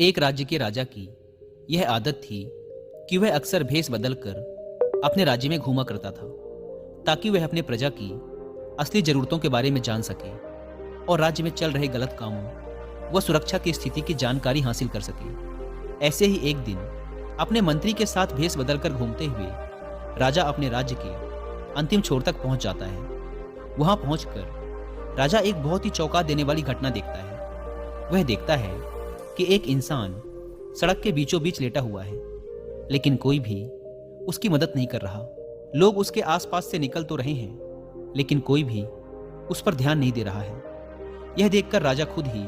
एक राज्य के राजा की यह आदत थी कि वह अक्सर भेष बदलकर अपने राज्य में घूमा करता था ताकि वह अपने प्रजा की असली जरूरतों के बारे में जान सके और राज्य में चल रहे गलत कामों व सुरक्षा की स्थिति की जानकारी हासिल कर सके। ऐसे ही एक दिन अपने मंत्री के साथ भेष बदलकर घूमते हुए राजा अपने राज्य के अंतिम छोर तक पहुंच जाता है। वहां पहुंचकर राजा एक बहुत ही चौंका देने वाली घटना देखता है। वह देखता है कि एक इंसान सड़क के बीचों बीच लेटा हुआ है, लेकिन कोई भी उसकी मदद नहीं कर रहा। लोग उसके आसपास से निकल तो रहे हैं, लेकिन कोई भी उस पर ध्यान नहीं दे रहा है। यह देखकर राजा खुद ही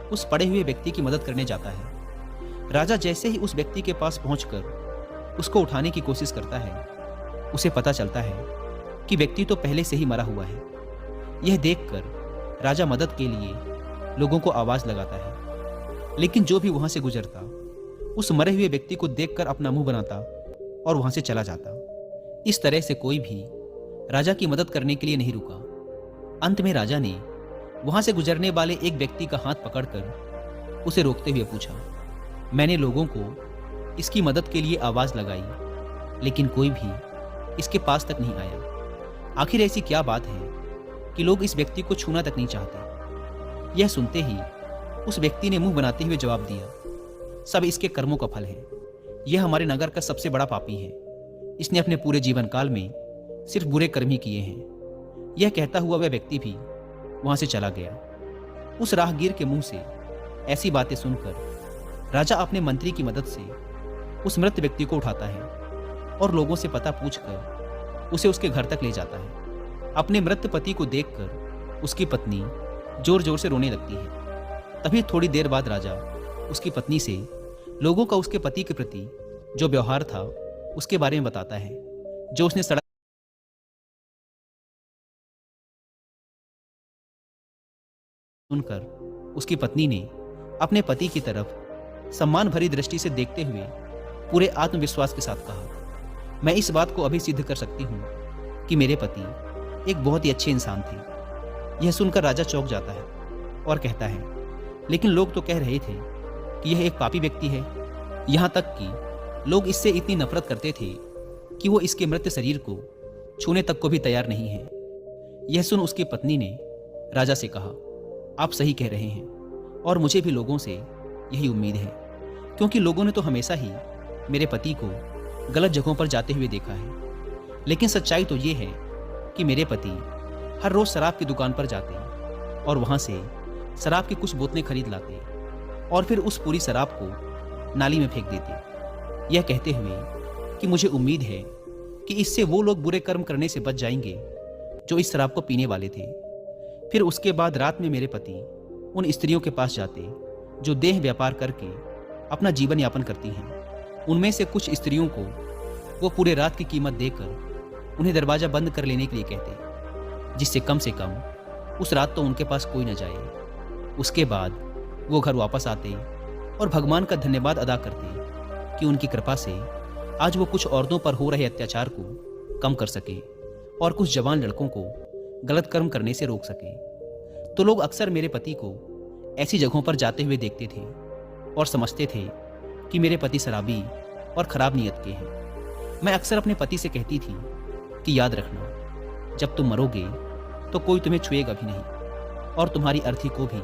उस पड़े हुए व्यक्ति की मदद करने जाता है। राजा जैसे ही उस व्यक्ति के पास पहुंचकर उसको उठाने की कोशिश करता है, उसे पता चलता है कि व्यक्ति तो पहले से ही मरा हुआ है। यह देखकर राजा मदद के लिए लोगों को आवाज लगाता है, लेकिन जो भी वहां से गुजरता उस मरे हुए व्यक्ति को देखकर अपना मुंह बनाता और वहां से चला जाता। इस तरह से कोई भी राजा की मदद करने के लिए नहीं रुका। अंत में राजा ने वहां से गुजरने वाले एक व्यक्ति का हाथ पकड़कर उसे रोकते हुए पूछा, मैंने लोगों को इसकी मदद के लिए आवाज लगाई, लेकिन कोई भी इसके पास तक नहीं आया। आखिर ऐसी क्या बात है कि लोग इस व्यक्ति को छूना तक नहीं चाहते। यह सुनते ही उस व्यक्ति ने मुंह बनाते हुए जवाब दिया, सब इसके कर्मों का फल है। यह हमारे नगर का सबसे बड़ा पापी है। इसने अपने पूरे जीवन काल में सिर्फ बुरे कर्म ही किए हैं। यह कहता हुआ वह व्यक्ति भी वहां से चला गया। उस राहगीर के मुंह से ऐसी बातें सुनकर राजा अपने मंत्री की मदद से उस मृत व्यक्ति को उठाता है और लोगों से पता पूछकर उसे उसके घर तक ले जाता है। अपने मृत पति को देखकर उसकी पत्नी जोर जोर से रोने लगती है। तभी थोड़ी देर बाद राजा उसकी पत्नी से लोगों का उसके पति के प्रति जो व्यवहार था उसके बारे में बताता है, जो उसने सड़क सुनकर उसकी पत्नी ने अपने पति की तरफ सम्मान भरी दृष्टि से देखते हुए पूरे आत्मविश्वास के साथ कहा, मैं इस बात को अभी सिद्ध कर सकती हूँ कि मेरे पति एक बहुत ही अच्छे इंसान थे। यह सुनकर राजा चौंक जाता है और कहता है, लेकिन लोग तो कह रहे थे कि यह एक पापी व्यक्ति है। यहाँ तक कि लोग इससे इतनी नफरत करते थे कि वो इसके मृत शरीर को छूने तक को भी तैयार नहीं है। यह सुन उसकी पत्नी ने राजा से कहा, आप सही कह रहे हैं और मुझे भी लोगों से यही उम्मीद है, क्योंकि लोगों ने तो हमेशा ही मेरे पति को गलत जगहों पर जाते हुए देखा है। लेकिन सच्चाई तो ये है कि मेरे पति हर रोज शराब की दुकान पर जाते और वहां से शराब की कुछ बोतलें खरीद लाते और फिर उस पूरी शराब को नाली में फेंक देते, यह कहते हुए कि मुझे उम्मीद है कि इससे वो लोग बुरे कर्म करने से बच जाएंगे जो इस शराब को पीने वाले थे। फिर उसके बाद रात में मेरे पति उन स्त्रियों के पास जाते जो देह व्यापार करके अपना जीवन यापन करती हैं। उनमें से कुछ स्त्रियों को वो पूरे रात की कीमत देकर उन्हें दरवाजा बंद कर लेने के लिए कहते, जिससे कम से कम उस रात तो उनके पास कोई न जाए। उसके बाद वो घर वापस आते और भगवान का धन्यवाद अदा करते कि उनकी कृपा से आज वो कुछ औरतों पर हो रहे अत्याचार को कम कर सके और कुछ जवान लड़कों को गलत कर्म करने से रोक सके। तो लोग अक्सर मेरे पति को ऐसी जगहों पर जाते हुए देखते थे और समझते थे कि मेरे पति शराबी और खराब नीयत के हैं। मैं अक्सर अपने पति से कहती थी कि याद रखना, जब तुम मरोगे तो कोई तुम्हें छुएगा भी नहीं और तुम्हारी अर्थी को भी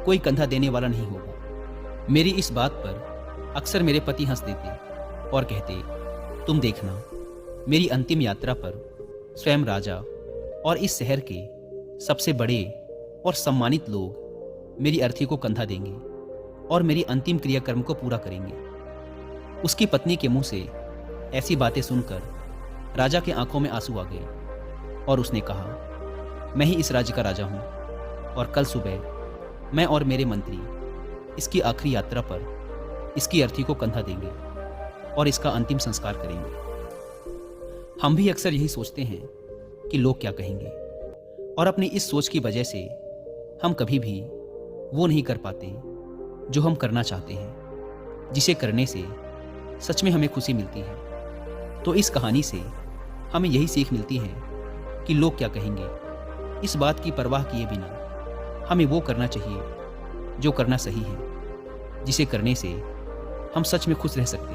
कोई कंधा देने वाला नहीं होगा। मेरी इस बात पर अक्सर मेरे पति हंस देते और कहते, तुम देखना, मेरी अंतिम यात्रा पर स्वयं राजा और इस शहर के सबसे बड़े और सम्मानित लोग मेरी अर्थी को कंधा देंगे और मेरी अंतिम क्रियाकर्म को पूरा करेंगे। उसकी पत्नी के मुंह से ऐसी बातें सुनकर राजा की आंखों में आंसू आ गए और उसने कहा, मैं ही इस राज्य का राजा हूं और कल सुबह मैं और मेरे मंत्री इसकी आखिरी यात्रा पर इसकी अर्थी को कंधा देंगे और इसका अंतिम संस्कार करेंगे। हम भी अक्सर यही सोचते हैं कि लोग क्या कहेंगे, और अपनी इस सोच की वजह से हम कभी भी वो नहीं कर पाते जो हम करना चाहते हैं, जिसे करने से सच में हमें खुशी मिलती है। तो इस कहानी से हमें यही सीख मिलती है कि लोग क्या कहेंगे, इस बात की परवाह किए बिना हमें वो करना चाहिए जो करना सही है। जिसे करने से हम सच में खुश रह सकते हैं।